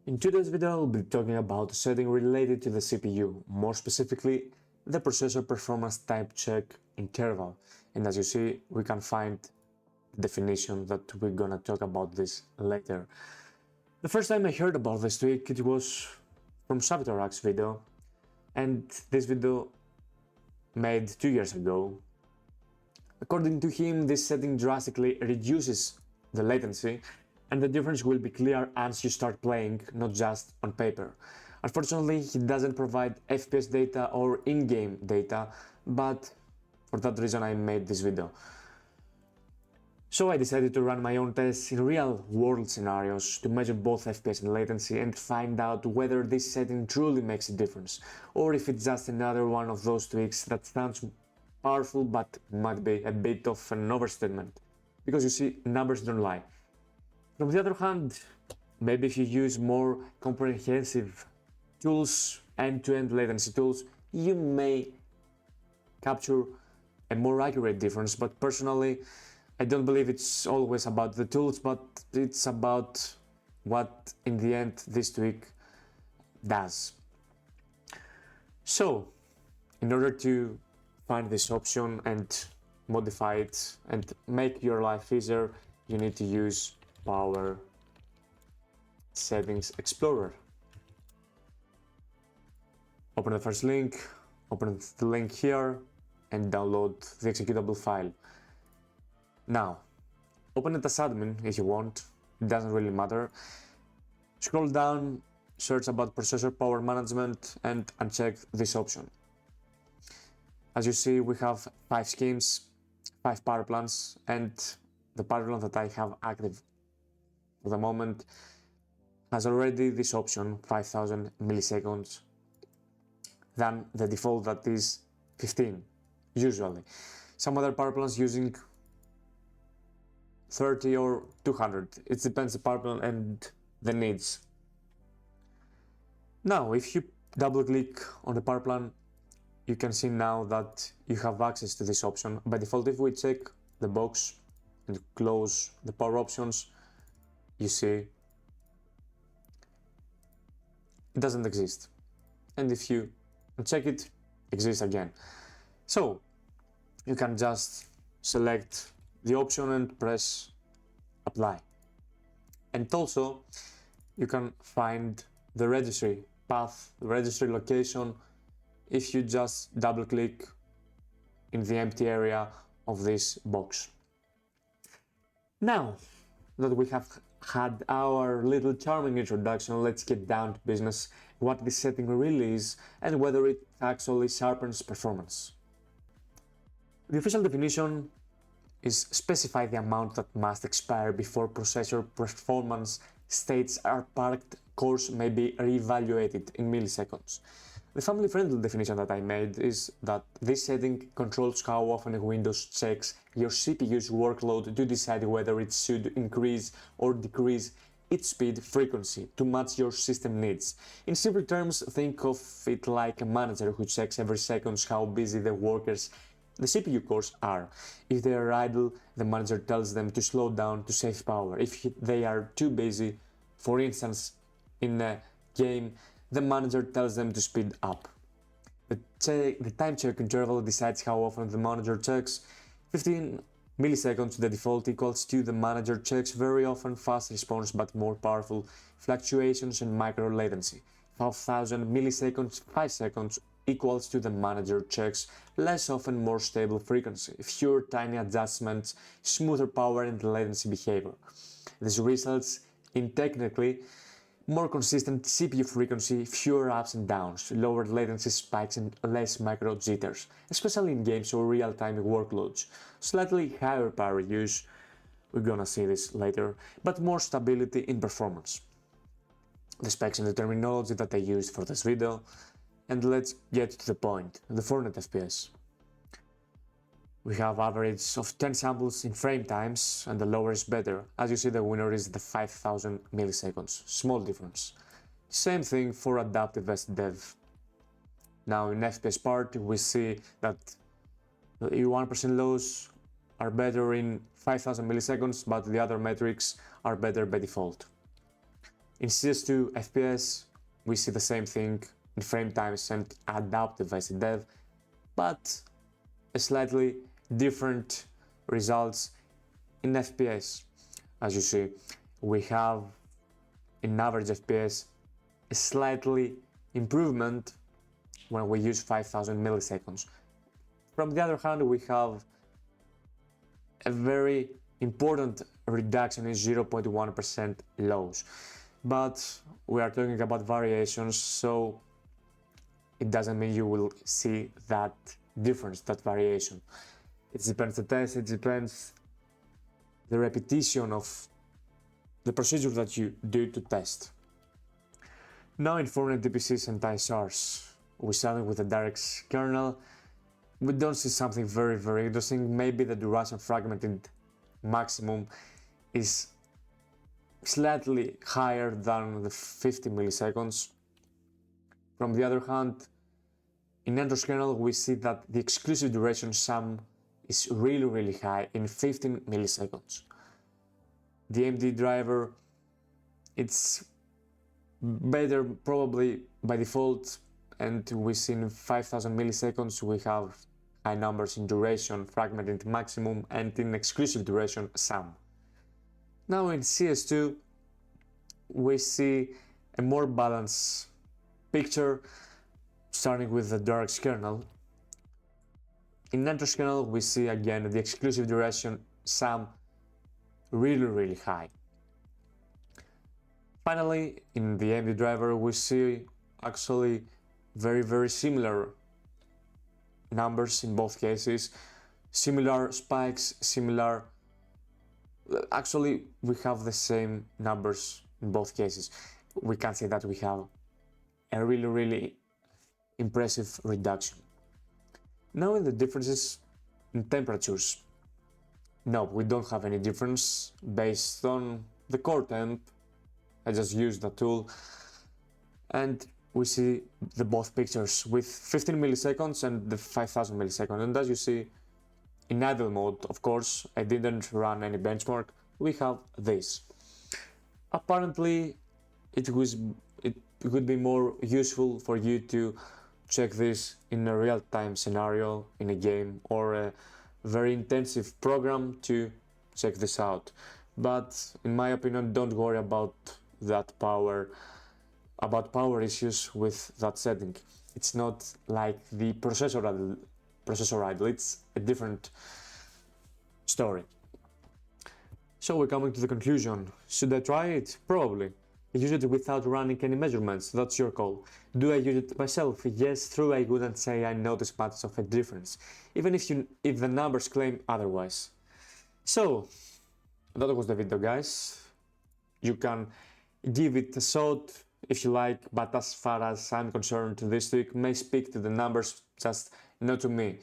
In today's video, I'll be talking about a setting related to the CPU, more specifically the processor performance type check interval. And as you see, we can find the definition that we're gonna talk about this later. The first time I heard about this tweak, it was from Savitorak's video, and this video made 2 years ago. According to him, this setting drastically reduces the latency, and the difference will be clear as you start playing, not just on paper. Unfortunately, he doesn't provide FPS data or in-game data, but for that reason I made this video. So I decided to run my own tests in real-world scenarios to measure both FPS and latency and find out whether this setting truly makes a difference, or if it's just another one of those tweaks that sounds powerful but might be a bit of an overstatement, because you see, numbers don't lie. From the other hand, maybe if you use more comprehensive tools, end-to-end latency tools, you may capture a more accurate difference, but personally, I don't believe it's always about the tools, but it's about what in the end this tweak does. So, in order to find this option and modify it and make your life easier, you need to use Power Settings Explorer. Open the first link, open the link here and download the executable file. Now, open it as admin if you want, it doesn't really matter. Scroll down, search about processor power management and uncheck this option. As you see, we have 5 schemes, 5 power plants, and the power plant that I have active for the moment has already this option, 5000 milliseconds, than the default that is 15, usually. Some other power plants using 30 or 200, it depends the power plant and the needs. Now, if you double click on the power plant, you can see now that you have access to this option. By default, if we check the box and close the power options, you see it doesn't exist. And if you uncheck it, it exists again. So you can just select the option and press apply. And also you can find the registry path, the registry location, if you just double click in the empty area of this box. Now that we have had our little charming introduction, let's get down to business, what this setting really is and whether it actually sharpens performance. The official definition is specify the amount that must expire before processor performance states are parked. Cores may be reevaluated in milliseconds. The family-friendly definition that I made is that this setting controls how often Windows checks your CPU's workload to decide whether it should increase or decrease its speed frequency to match your system needs. In simple terms, think of it like a manager who checks every second how busy the workers, the CPU cores, are. If they are idle, the manager tells them to slow down to save power. If they are too busy, for instance, in a game, the manager tells them to speed up. The time check interval decides how often the manager checks. 15 milliseconds, the default, equals to the manager checks very often, fast response but more powerful fluctuations and micro latency. 5000 milliseconds, 5 seconds, equals to the manager checks less often, more stable frequency, fewer tiny adjustments, smoother power and latency behavior. This results in technically more consistent CPU frequency, fewer ups and downs, lower latency spikes and less micro jitters, especially in games or real-time workloads. Slightly higher power use, we're gonna see this later, but more stability in performance. The specs and the terminology that I used for this video, and let's get to the point, the Fortnite FPS. We have average of 10 samples in frame times, and the lower is better. As you see, the winner is the 5000 milliseconds, small difference. Same thing for adaptive SDev. Now in FPS part, we see that the 1% lows are better in 5000 milliseconds, but the other metrics are better by default. In CS2 FPS, we see the same thing in frame times and adaptive dev, but a slightly different results in FPS. As you see, we have in average FPS a slightly improvement when we use 5000 milliseconds. From the other hand, we have a very important reduction in 0.1% lows. But we are talking about variations, so it doesn't mean you will see that difference, that variation. It depends the test, it depends the repetition of the procedure that you do to test. Now in foreign DPCs and ISRs, we're starting with the direct kernel. We don't see something very interesting. Maybe the duration fragmented maximum is slightly higher than the 50 milliseconds. From the other hand, in Entrance kernel we see that the exclusive duration sum is really high in 15 milliseconds. The AMD driver, it's better probably by default, and we see in 5000 milliseconds we have high numbers in duration, fragmented maximum, and in exclusive duration sum. Now in CS2 we see a more balanced picture, starting with the direct kernel. In Entrance kernel we see again the exclusive duration sum really high. Finally, in the AMD driver we see actually very similar numbers in both cases, similar spikes, actually we have the same numbers in both cases. We can say that we have a really impressive reduction. Now in the differences in temperatures, no, we don't have any difference based on the core temp. I just used the tool and we see the both pictures with 15 milliseconds and the 5000 milliseconds. And as you see, in idle mode, of course, I didn't run any benchmark, we have this. Apparently, it would be more useful for you to check this in a real-time scenario in a game or a very intensive program to check this out. But in my opinion, don't worry about that power issues with that setting. It's not like the processor idle, it's a different story. So we're coming to the conclusion. Should I try it? Probably. Use it without running any measurements, that's your call. Do I use it myself? Yes, true, I wouldn't say I notice much of a difference, even if the numbers claim otherwise. So, that was the video, guys. You can give it a shot if you like, but as far as I'm concerned, this trick may speak to the numbers, just not to me.